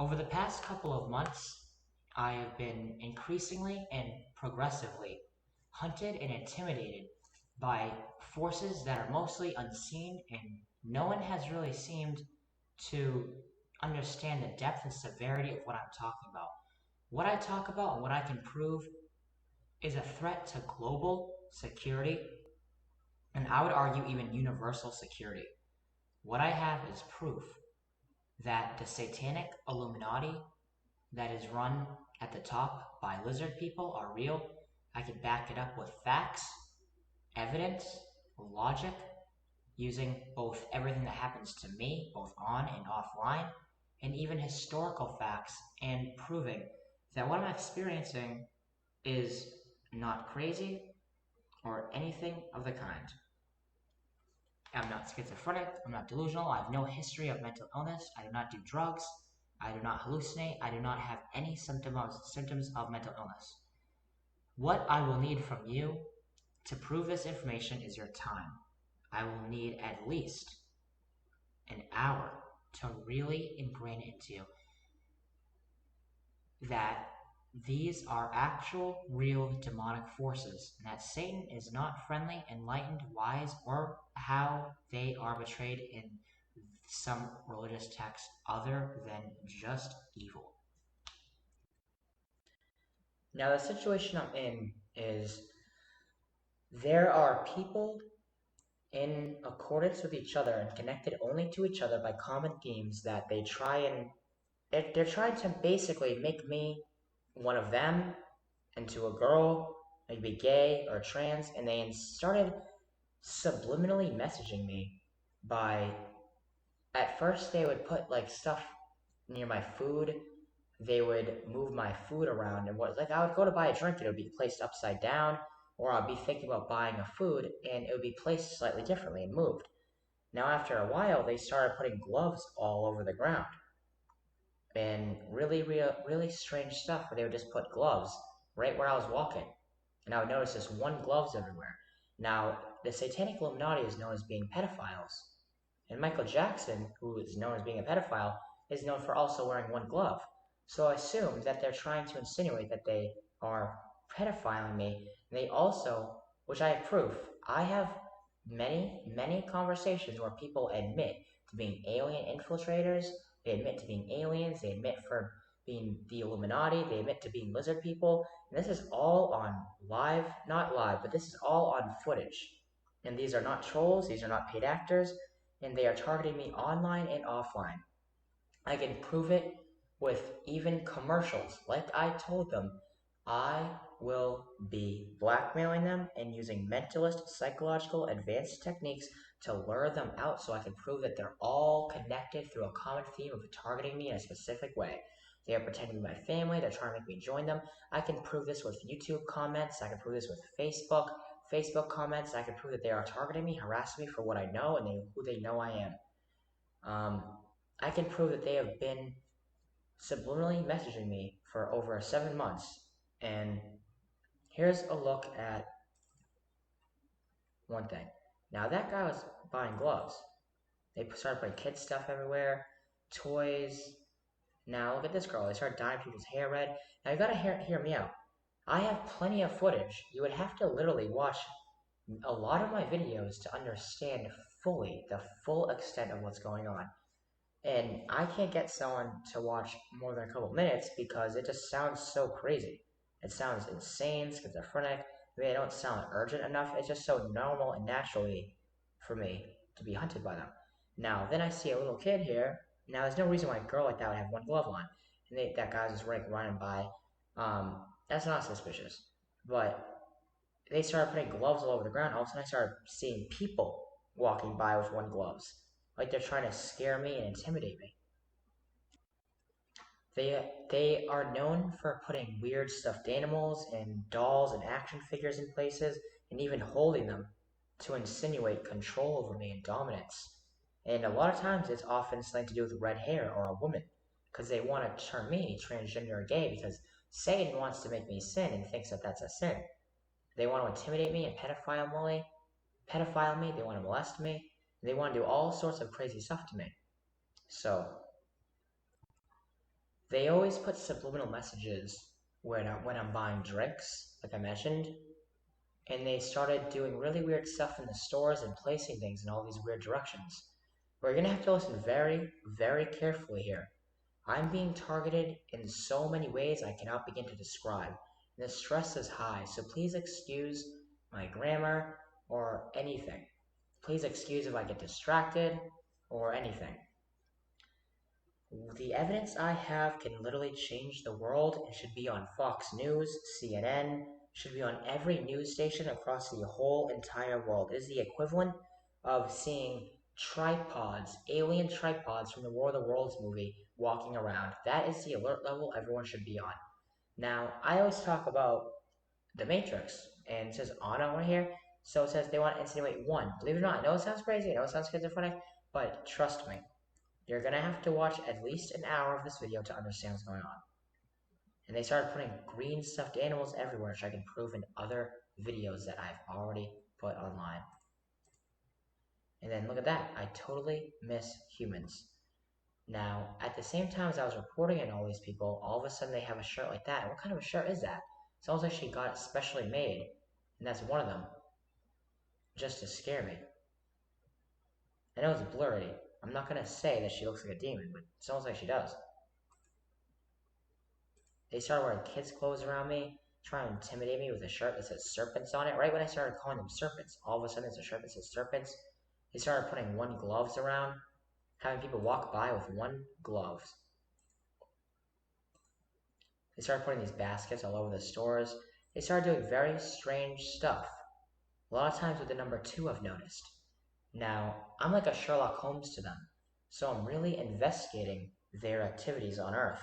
Over the past couple of months, I have been increasingly and progressively hunted and intimidated by forces that are mostly unseen, and no one has really seemed to understand the depth and severity of what I'm talking about. What I talk about and what I can prove is a threat to global security, and I would argue even universal security. What I have is proof that the satanic Illuminati that is run at the top by lizard people are real. I can back it up with facts, evidence, logic, using both everything that happens to me, both on and offline, and even historical facts, and proving that what I'm experiencing is not crazy or anything of the kind. I'm not schizophrenic, I'm not delusional, I have no history of mental illness, I do not do drugs, I do not hallucinate, I do not have any symptoms of mental illness. What I will need from you to prove this information is your time. I will need at least an hour to really ingrain it into you that these are actual, real demonic forces, and that Satan is not friendly, enlightened, wise, or how they are portrayed in some religious texts other than just evil. Now, the situation I'm in is there are people in accordance with each other and connected only to each other by common themes that they try and they're trying to basically make me one of them into a girl, maybe gay or trans, and they started subliminally messaging me by at first they would put like stuff near my food. They would move my food around, and what like I would go to buy a drink and it would be placed upside down, or I'd be thinking about buying a food and it would be placed slightly differently and moved. Now after a while they started putting gloves all over the ground and really strange stuff where they would just put gloves right where I was walking. And I would notice this one gloves everywhere. Now, the Satanic Illuminati is known as being pedophiles. And Michael Jackson, who is known as being a pedophile, is known for also wearing one glove. So I assume that they're trying to insinuate that they are pedophiling me. And they also, which I have proof, I have many conversations where people admit to being alien infiltrators, they admit to being aliens, they admit for being the Illuminati, they admit to being lizard people, and this is all on live, not live, but this is all on footage. And these are not trolls, these are not paid actors, and they are targeting me online and offline. I can prove it with even commercials. Like I told them, I will be blackmailing them and using mentalist, psychological, advanced techniques to lure them out so I can prove that they're all connected through a common theme of targeting me in a specific way. They are pretending to be my family, they're trying to make me join them. I can prove this with YouTube comments, I can prove this with Facebook comments, I can prove that they are targeting me, harassing me for what I know and who they know I am. I can prove that they have been subliminally messaging me for over 7 months. And here's a look at one thing. Now that guy was buying gloves. They started putting kid stuff everywhere, toys. Now look at this girl. They started dyeing people's hair red. Now you gotta hear me out. I have plenty of footage. You would have to literally watch a lot of my videos to understand fully the full extent of what's going on. And I can't get someone to watch more than a couple minutes because it just sounds so crazy. It sounds insane, schizophrenic. Maybe I don't sound urgent enough. It's just so normal and naturally for me to be hunted by them. Now, then I see a little kid here. Now, there's no reason why a girl like that would have one glove on. And that guy's just running by. That's not suspicious. But they started putting gloves all over the ground. All of a sudden, I started seeing people walking by with one gloves. Like they're trying to scare me and intimidate me. They are known for putting weird stuffed animals and dolls and action figures in places and even holding them to insinuate control over me and dominance. And a lot of times it's often something to do with red hair or a woman because they want to turn me transgender or gay because Satan wants to make me sin and thinks that that's a sin. They want to intimidate me and pedophile me, they want to molest me, they want to do all sorts of crazy stuff to me. So They always put subliminal messages when I'm buying drinks, like I mentioned, and they started doing really weird stuff in the stores and placing things in all these weird directions. We're gonna have to listen very, very carefully here. I'm being targeted in so many ways I cannot begin to describe, and the stress is high, so please excuse my grammar or anything. Please excuse if I get distracted or anything. The evidence I have can literally change the world and should be on Fox News, CNN, should be on every news station across the whole entire world. It is the equivalent of seeing tripods, alien tripods from the War of the Worlds movie walking around. That is the alert level everyone should be on. Now, I always talk about The Matrix, and it says Anna right here. So it says they want to insinuate one. Believe it or not, I know it sounds crazy, I know it sounds schizophrenic, but trust me, you're gonna have to watch at least an hour of this video to understand what's going on. And they started putting green stuffed animals everywhere, which I can prove in other videos that I've already put online. And then look at that, I totally miss humans. Now, at the same time as I was reporting on all these people, all of a sudden they have a shirt like that. What kind of a shirt is that? It's almost like she got it specially made, and that's one of them, just to scare me. I know it's blurry. I'm not gonna say that she looks like a demon, but it's almost like she does. They started wearing kids' clothes around me, trying to intimidate me with a shirt that says serpents on it. Right when I started calling them serpents, all of a sudden there's a shirt that says serpents. They started putting one gloves around, having people walk by with one gloves. They started putting these baskets all over the stores. They started doing very strange stuff. A lot of times with the number 2 I've noticed. Now, I'm like a Sherlock Holmes to them, so I'm really investigating their activities on Earth,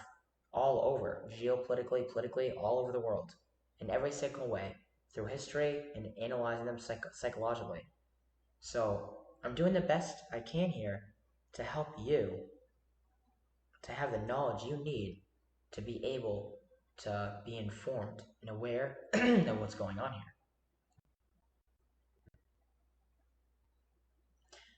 all over, geopolitically, politically, all over the world, in every single way, through history and analyzing them psychologically. So, I'm doing the best I can here to help you to have the knowledge you need to be able to be informed and aware of what's going on here.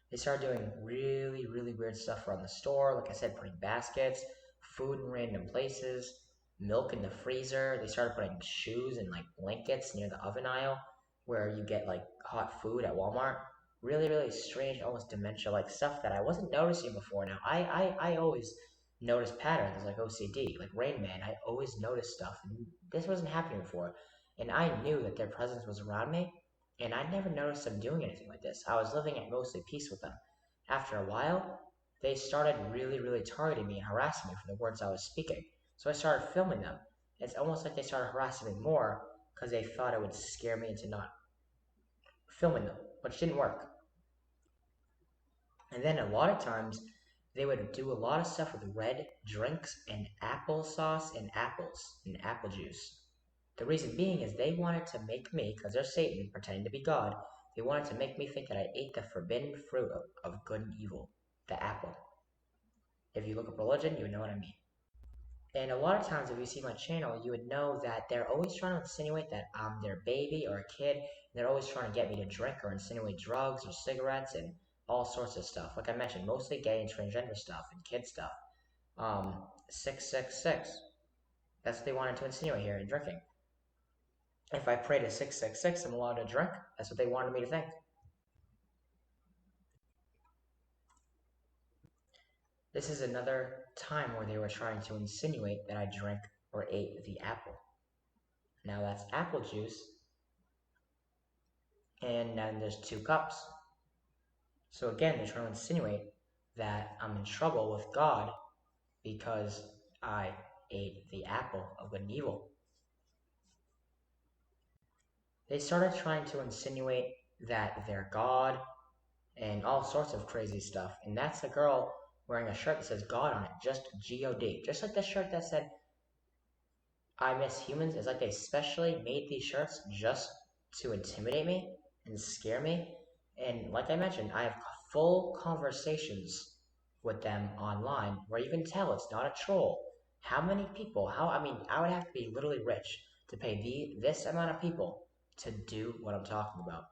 They started doing really, really weird stuff around the store. Like I said, putting baskets, food in random places, milk in the freezer. They started putting shoes and like blankets near the oven aisle where you get like hot food at Walmart. Really, really strange, almost dementia like stuff that I wasn't noticing before. Now, I always notice patterns like OCD, like Rain Man. I always notice stuff, and this wasn't happening before. And I knew that their presence was around me, and I never noticed them doing anything like this. I was living at mostly peace with them. After a while, they started really, really targeting me and harassing me for the words I was speaking. So I started filming them. It's almost like they started harassing me more because they thought it would scare me into not filming them, which didn't work. And then a lot of times, they would do a lot of stuff with red drinks and applesauce and apples and apple juice. The reason being is they wanted to make me, because they're Satan pretending to be God, they wanted to make me think that I ate the forbidden fruit of good and evil, the apple. If you look up religion, you would know what I mean. And a lot of times, if you see my channel, you would know that they're always trying to insinuate that I'm their baby or a kid, and they're always trying to get me to drink or insinuate drugs or cigarettes and all sorts of stuff. Like I mentioned, mostly gay and transgender stuff and kid stuff. 666. That's what they wanted to insinuate here in drinking. If I pray to 666, I'm allowed to drink. That's what they wanted me to think. This is another time where they were trying to insinuate that I drank or ate the apple. Now that's apple juice, and then there's 2 cups. So again, they're trying to insinuate that I'm in trouble with God because I ate the apple of good and evil. They started trying to insinuate that they're God and all sorts of crazy stuff. And that's a girl wearing a shirt that says God on it, just G-O-D. Just like the shirt that said I miss humans. It's like they specially made these shirts just to intimidate me and scare me. And like I mentioned, I have full conversations with them online where you can tell it's not a troll. How many people, I would have to be literally rich to pay this amount of people to do what I'm talking about.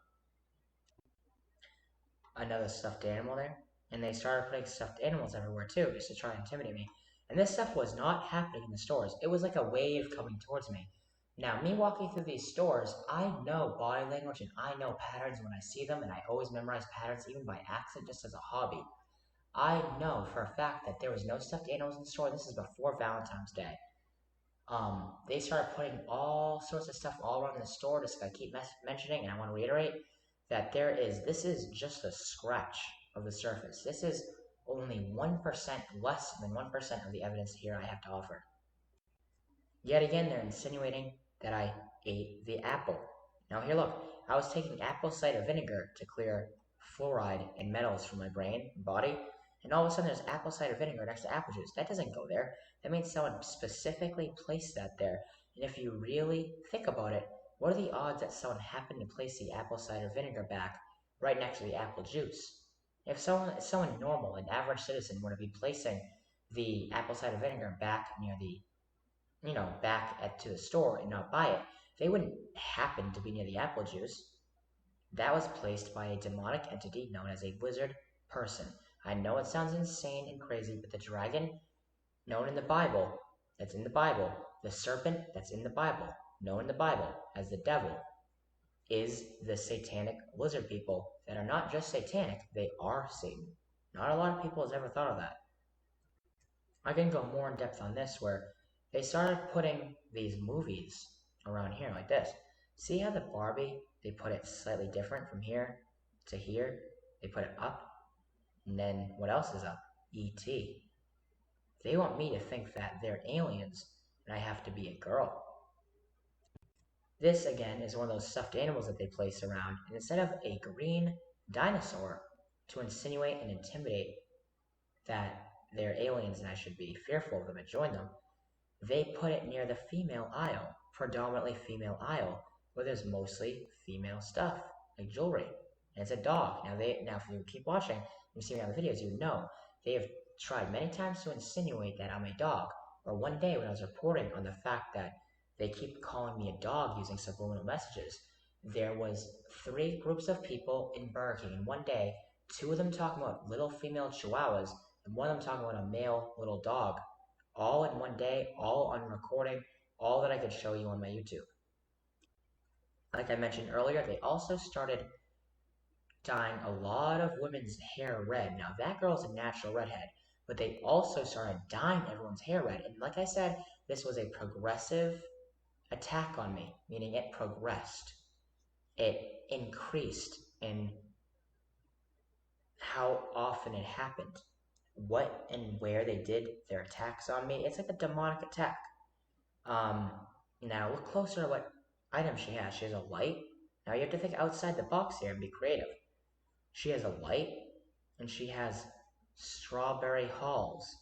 Another stuffed animal there. And they started putting stuffed animals everywhere too, just to try and intimidate me. And this stuff was not happening in the stores. It was like a wave coming towards me. Now, me walking through these stores, I know body language and I know patterns when I see them, and I always memorize patterns even by accident just as a hobby. I know for a fact that there was no stuffed animals in the store. This is before Valentine's Day. They started putting all sorts of stuff all around the store, just like I keep mentioning, and I want to reiterate that this is just a scratch of the surface. This is only 1% less than 1% of the evidence here I have to offer. Yet again, they're insinuating that I ate the apple. Now here, look, I was taking apple cider vinegar to clear fluoride and metals from my brain and body, and all of a sudden there's apple cider vinegar next to apple juice. That doesn't go there. That means someone specifically placed that there. And if you really think about it, what are the odds that someone happened to place the apple cider vinegar back right next to the apple juice? If someone normal, an average citizen, were to be placing the apple cider vinegar back near the to the store and not buy it, they wouldn't happen to be near the apple juice. That was placed by a demonic entity known as a lizard person. I know it sounds insane and crazy, but the dragon known in the Bible, that's in the Bible, the serpent that's in the Bible, known in the Bible as the devil, is the satanic lizard people that are not just satanic, they are Satan. Not a lot of people has ever thought of that. I can go more in depth on this where they started putting these movies around here like this. See how the Barbie, they put it slightly different from here to here? They put it up. And then what else is up? E.T. They want me to think that they're aliens and I have to be a girl. This, again, is one of those stuffed animals that they place around. And instead of a green dinosaur to insinuate and intimidate that they're aliens and I should be fearful of them and join them, they put it near the female aisle, predominantly female aisle, where there's mostly female stuff, like jewelry. And it's a dog. Now, if you keep watching, you see me on the videos, you know they have tried many times to insinuate that I'm a dog. Or one day when I was reporting on the fact that they keep calling me a dog using subliminal messages, there was 3 groups of people in Burger King in one day, 2 of them talking about little female chihuahuas, and one of them talking about a male little dog, all in one day, all on recording, all that I could show you on my YouTube. Like I mentioned earlier, they also started dyeing a lot of women's hair red. Now, that girl's a natural redhead, but they also started dyeing everyone's hair red. And like I said, this was a progressive attack on me, meaning it progressed. It increased in how often it happened, what and where they did their attacks on me. It's like a demonic attack. Now look closer at what item she has. She has a light. Now you have to think outside the box here and be creative. She has a light, and she has strawberry halls.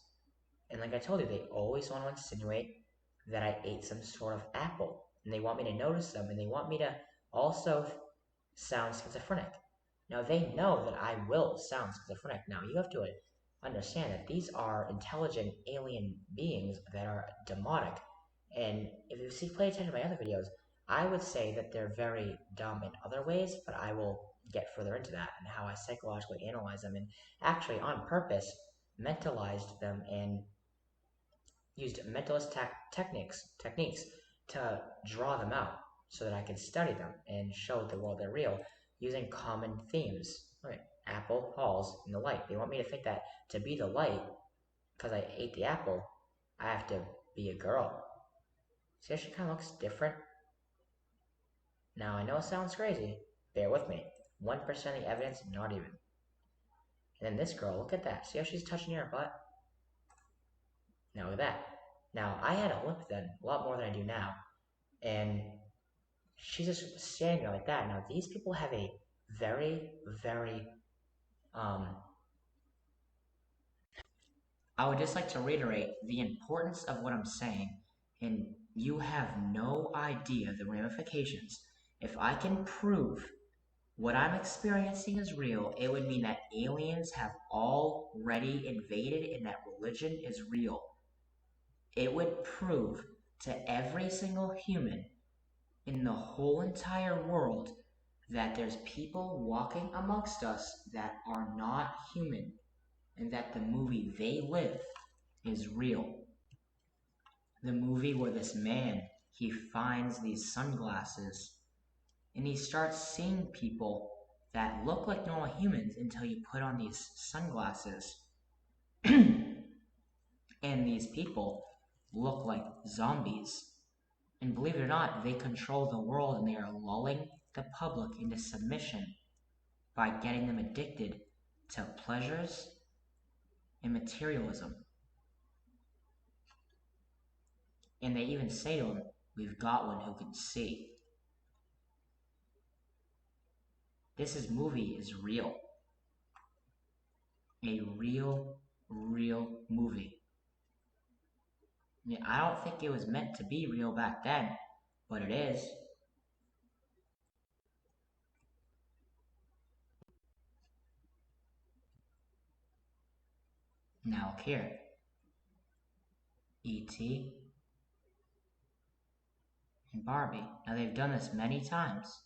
And like I told you, they always want to insinuate that I ate some sort of apple. And they want me to notice them, and they want me to also sound schizophrenic. Now they know that I will sound schizophrenic. Now you have to understand that these are intelligent alien beings that are demonic. And if you play attention to my other videos, I would say that they're very dumb in other ways, but I will get further into that and how I psychologically analyze them and actually on purpose mentalized them and used mentalist techniques to draw them out so that I could study them and show the world they're real using common themes. Right. Apple, halls, and the light. They want me to think that to be the light, because I ate the apple, I have to be a girl. See how she kind of looks different? Now, I know it sounds crazy. Bear with me. 1% of the evidence, not even. And then this girl, look at that. See how she's touching her butt? Now, look at that. Now, I had a limp then, a lot more than I do now. And she's just standing there like that. Now, these people have a very, very, I would just like to reiterate the importance of what I'm saying, and you have no idea the ramifications. If I can prove what I'm experiencing is real, it would mean that aliens have already invaded and that religion is real. It would prove to every single human in the whole entire world that there's people walking amongst us that are not human, and that the movie They Live is real. The movie where this man, he finds these sunglasses and he starts seeing people that look like normal humans until you put on these sunglasses. And these people look like zombies. And believe it or not, they control the world and they are lulling the public into submission by getting them addicted to pleasures and materialism. And they even say to him, "We've got one who can see." This movie is real. A real movie. I don't think it was meant to be real back then, but it is. Now look here. E.T. and Barbie. Now they've done this many times.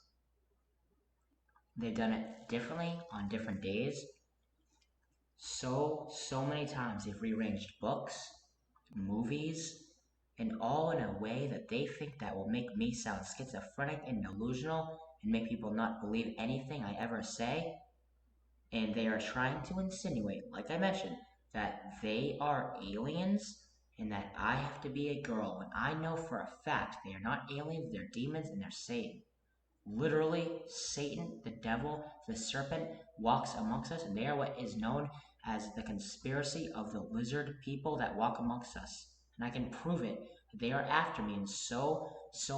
They've done it differently on different days. So many times they've rearranged books, movies, and all in a way that they think that will make me sound schizophrenic and delusional and make people not believe anything I ever say. And they are trying to insinuate, like I mentioned, that they are aliens and that I have to be a girl, when I know for a fact they are not aliens, they're demons, and they're Satan. Literally, Satan, the devil, the serpent, walks amongst us, and they are what is known as the conspiracy of the lizard people that walk amongst us. And I can prove it. They are after me in so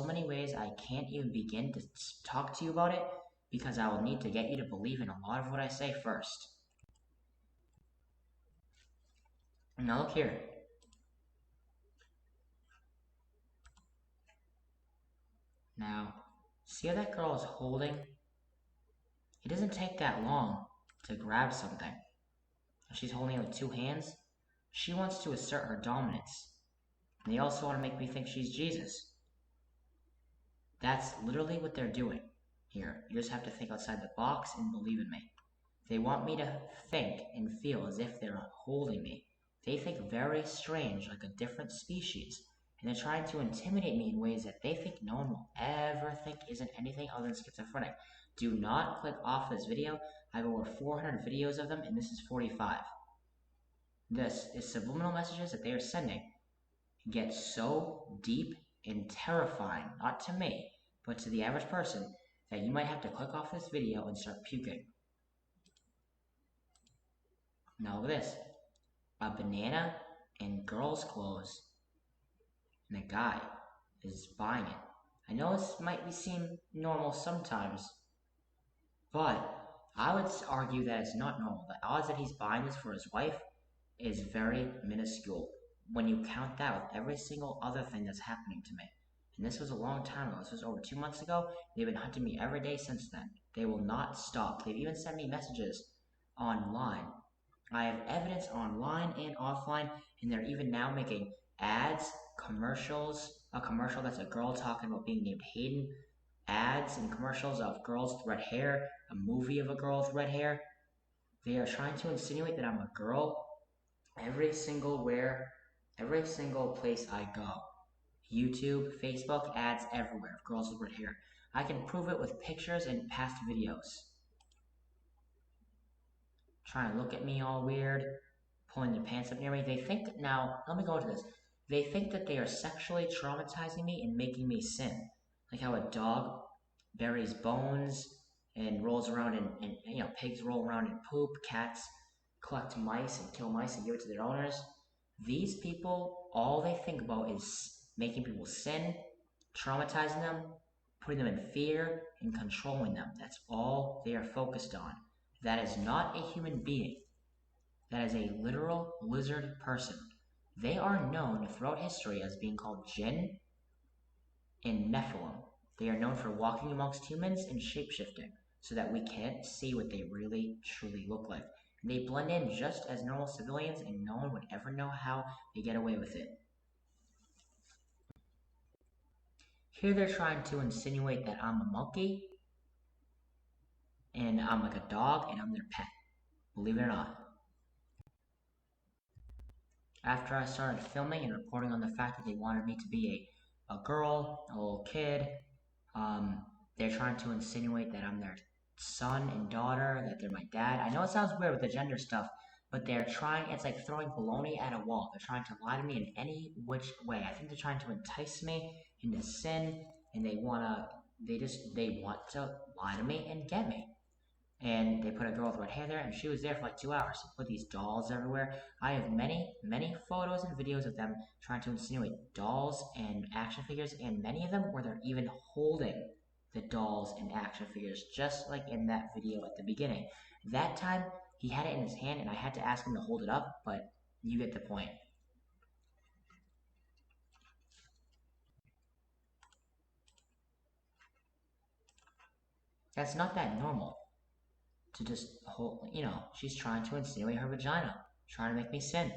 many ways I can't even begin to talk to you about it, because I will need to get you to believe in a lot of what I say first. Now look here. Now, see how that girl is holding? It doesn't take that long to grab something. She's holding it with two hands. She wants to assert her dominance. And they also want to make me think she's Jesus. That's literally what they're doing here. You just have to think outside the box and believe in me. They want me to think and feel as if they're holding me. They think very strange, like a different species. And they're trying to intimidate me in ways that they think no one will ever think isn't anything other than schizophrenic. Do not click off this video. I have over 400 videos of them, and this is 45. This is subliminal messages that they are sending get so deep and terrifying, not to me, but to the average person, that you might have to click off this video and start puking. Now look at this. A banana in girls' clothes, and a guy is buying it. I know this might seem normal sometimes, but I would argue that it's not normal. The odds that he's buying this for his wife is very minuscule when you count that with every single other thing that's happening to me. And this was a long time ago. This was over 2 months ago. They've been hunting me every day since then. They will not stop. They've even sent me messages online. I have evidence online and offline, and they're even now making ads, commercials, a commercial that's a girl talking about being named Hayden, ads and commercials of girls with red hair, a movie of a girl with red hair. They are trying to insinuate that I'm a girl every single place I go. YouTube, Facebook, ads everywhere of girls with red hair. I can prove it with pictures and past videos. Trying to look at me all weird, pulling their pants up near me. They think, now, let me go into this. They think that they are sexually traumatizing me and making me sin. Like how a dog buries bones and rolls around and pigs roll around and poop, cats collect mice and kill mice and give it to their owners. These people, all they think about is making people sin, traumatizing them, putting them in fear, and controlling them. That's all they are focused on. That is not a human being. That is a literal lizard person. They are known throughout history as being called Jinn and Nephilim. They are known for walking amongst humans and shapeshifting, so that we can't see what they really truly look like. And they blend in just as normal civilians, and no one would ever know how they get away with it. Here they're trying to insinuate that I'm a monkey, and I'm like a dog, and I'm their pet. Believe it or not. after I started filming and reporting on the fact that they wanted me to be a girl, a little kid. They're trying to insinuate that I'm their son and daughter, that they're my dad. I know it sounds weird with the gender stuff, but they're trying, it's like throwing baloney at a wall. They're trying to lie to me in any which way. I think they're trying to entice me into sin, and they want to lie to me and get me. And they put a girl with red hair there, and she was there for like 2 hours. They put these dolls everywhere. I have many, many photos and videos of them trying to insinuate dolls and action figures, and many of them where they're even holding the dolls and action figures, just like in that video at the beginning. That time, he had it in his hand, and I had to ask him to hold it up, but you get the point. That's not that normal to just hold, she's trying to insinuate her vagina, trying to make me sin.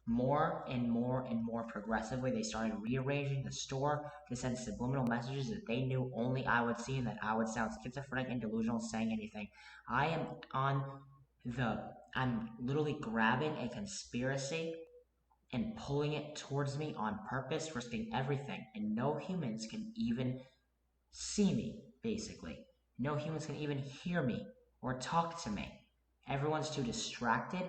More and more and more progressively, they started rearranging the store to send subliminal messages that they knew only I would see and that I would sound schizophrenic and delusional saying anything. I'm literally grabbing a conspiracy and pulling it towards me on purpose, risking everything, and no humans can even see me, basically. No humans can even hear me or talk to me. Everyone's too distracted,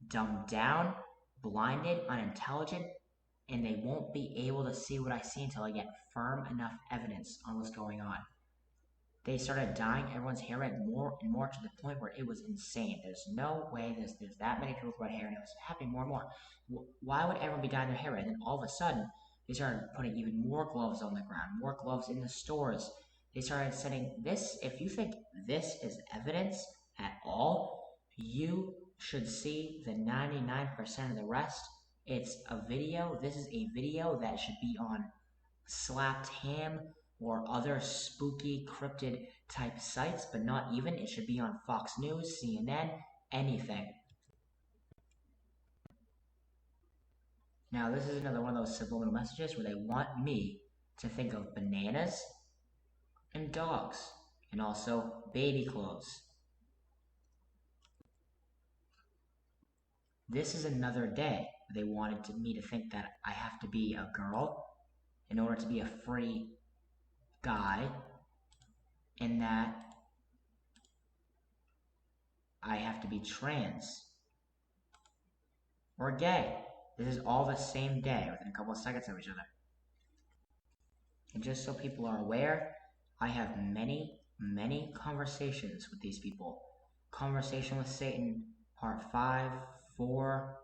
dumbed down, blinded, unintelligent, and they won't be able to see what I see until I get firm enough evidence on what's going on. They started dyeing everyone's hair red more and more to the point where it was insane. There's no way there's that many people with red hair, and it was happening more and more. Why would everyone be dyeing their hair red? And then all of a sudden, they started putting even more gloves on the ground, more gloves in the stores. They started setting this. If you think this is evidence at all, you should see the 99% of the rest. It's a video. This is a video that should be on Slapped Ham or other spooky cryptid type sites, but not even. It should be on Fox News, CNN, anything. Now, this is another one of those subliminal messages where they want me to think of bananas and dogs, and also baby clothes. This is another day where they wanted me to think that I have to be a girl in order to be a free guy, and that I have to be trans or gay. This is all the same day within a couple of seconds of each other. And just so people are aware, I have many, many conversations with these people. Conversation with Satan, part 5, 4.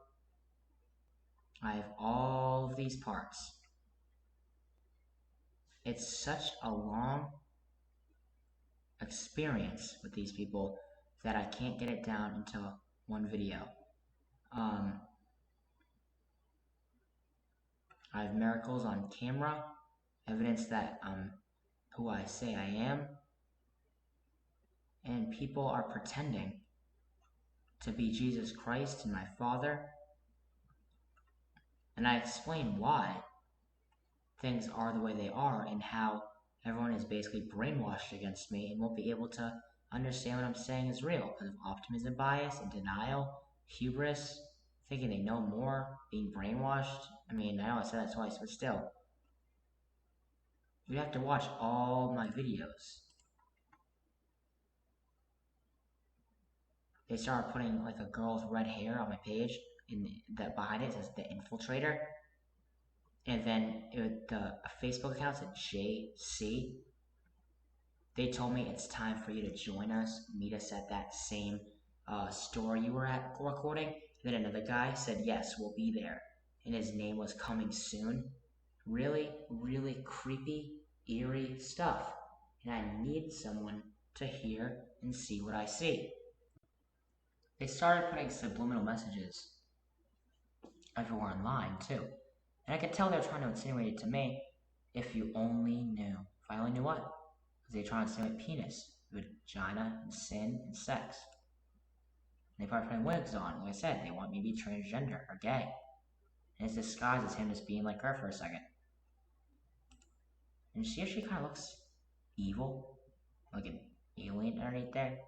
I have all of these parts. It's such a long experience with these people that I can't get it down into one video. I have miracles on camera, evidence that I'm who I say I am, and people are pretending to be Jesus Christ and my Father, and I explain why things are the way they are and how everyone is basically brainwashed against me and won't be able to understand what I'm saying is real because of optimism bias and denial, hubris, thinking they know more, being brainwashed. I mean, I know I said that twice, but still. You have to watch all my videos. They started putting like a girl with red hair on my page, and that behind it says The Infiltrator. And then the Facebook account said JC. They told me it's time for you to join us, meet us at that same store you were at recording. And then another guy said, yes, we'll be there. And his name was Coming Soon. Really, really creepy, eerie stuff. And I need someone to hear and see what I see. They started putting subliminal messages everywhere online, too. And I could tell they were trying to insinuate it to me. If you only knew. If I only knew what? Because they try to insinuate penis, vagina, and sin, and sex. And they probably putting wigs on. Like I said, they want me to be transgender or gay. And it's disguised as him just being like her for a second. And see if she kind of looks evil? Like an alien underneath there?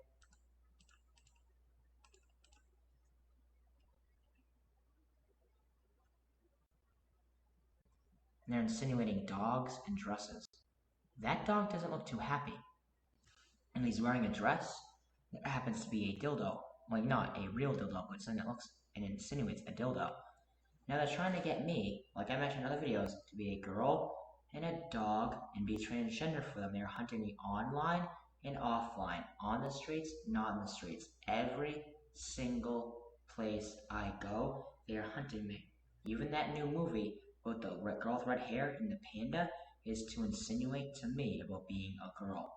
and they're insinuating dogs and dresses. That dog doesn't look too happy. And he's wearing a dress that happens to be a dildo. Well, not a real dildo, but something that looks and insinuates a dildo. Now they're trying to get me, like I mentioned in other videos, to be a girl and a dog and be transgender for them. They're hunting me online and offline, on the streets, not in the streets. Every single place I go, they're hunting me. Even that new movie about the girl with red hair and the panda is to insinuate to me about being a girl.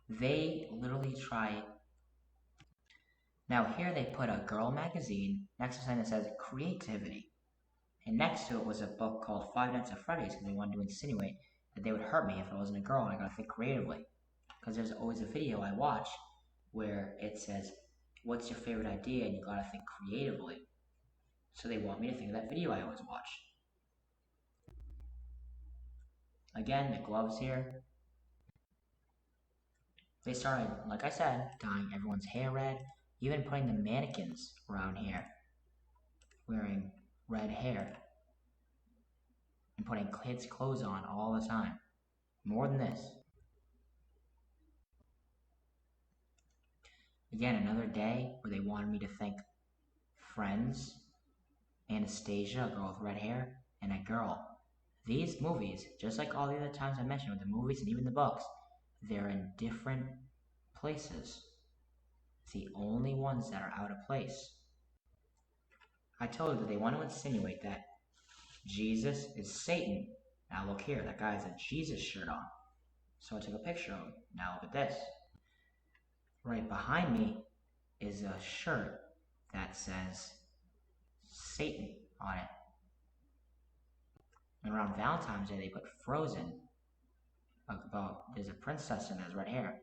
They literally try. Now here they put a girl magazine next to something that says creativity. And next to it was a book called Five Nights at Freddy's because they wanted to insinuate that they would hurt me if I wasn't a girl and I gotta think creatively. Because there's always a video I watch where it says, what's your favorite idea? And you gotta think creatively. So they want me to think of that video I always watch. Again, the gloves here. They started, like I said, dyeing everyone's hair red, even putting the mannequins around here wearing red hair and putting kids' clothes on all the time. More than this. Again, another day where they wanted me to think Friends, Anastasia, a girl with red hair, and a girl. These movies, just like all the other times I mentioned with the movies and even the books, they're in different places. It's the only ones that are out of place. I told you that they want to insinuate that Jesus is Satan. Now look here, that guy has a Jesus shirt on. So I took a picture of him. Now look at this. Right behind me is a shirt that says Satan on it. And around Valentine's Day, they put Frozen. There's a princess and has red hair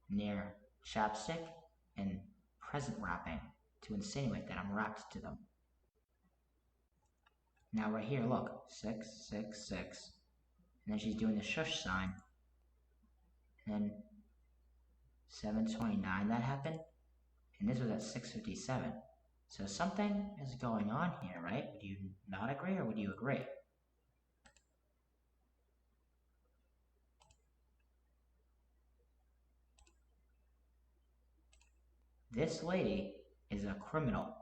near chapstick and present wrapping to insinuate that I'm wrapped to them. Now right here, look, 666, and then she's doing the shush sign. And then 7:29 that happened, and this was at 6:57. So something is going on here, right? Would you not agree or would you agree? This lady is a criminal.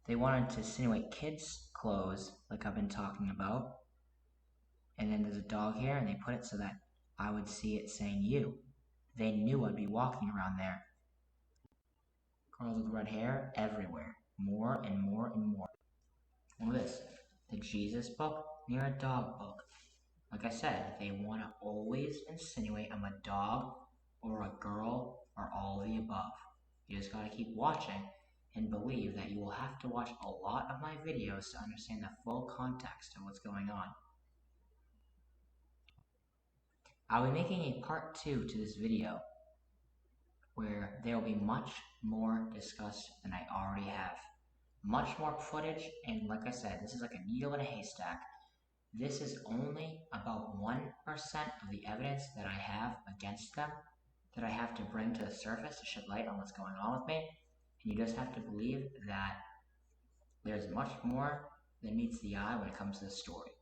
They wanted to insinuate kids' clothes, like I've been talking about. And then there's a dog here, and they put it so that I would see it saying you. They knew I'd be walking around there. Girls with red hair everywhere. More and more and more. Look at this. The Jesus book near a dog book. Like I said, they want to always insinuate I'm a dog or a girl or all of the above. You just gotta keep watching and believe that you will have to watch a lot of my videos to understand the full context of what's going on. I'll be making a part 2 to this video where there will be much more discussed than I already have. Much more footage, and like I said, this is like a needle in a haystack. This is only about 1% of the evidence that I have against them that I have to bring to the surface to shed light on what's going on with me. And you just have to believe that there's much more than meets the eye when it comes to this story.